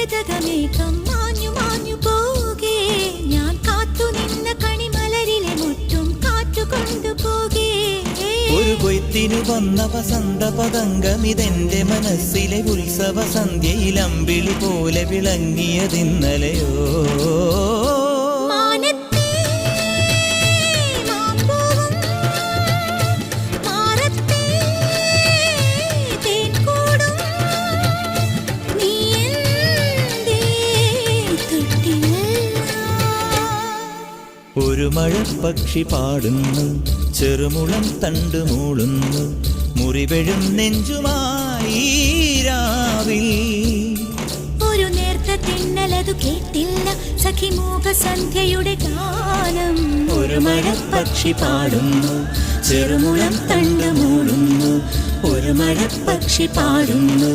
മരതകമേഘം മാഞ്ഞു മാഞ്ഞു പോകേ ഞാൻ കാത്തു നിന്ന കണിമലരിലെ മുറ്റും കാറ്റുകൊണ്ടുപോകേ ഒരു കൊയ്ത്തിനു വന്ന വസന്ത പതംഗമിതെന്റെ മനസ്സിലെ ഉത്സവ സന്ധ്യയിൽ അമ്പിളി പോലെ വിളങ്ങിയതിന്നലെയോ ഒരു മഴപ്പക്ഷി പാടുന്നു ചെറുമുളം തണ്ടു മൂളുന്നു മുറിവെഴും നെഞ്ചുമായി രാവിൽ ഒരു നേർത്ത തിന്നലതു കേട്ടില്ല സഖിമൂക സന്ധ്യയുടെ ഗാനം ഒരു മഴപ്പക്ഷി പാടുന്നു ചെറുമുളം തണ്ടു മൂളുന്നു ഒരു മഴപ്പക്ഷി പാടുന്നു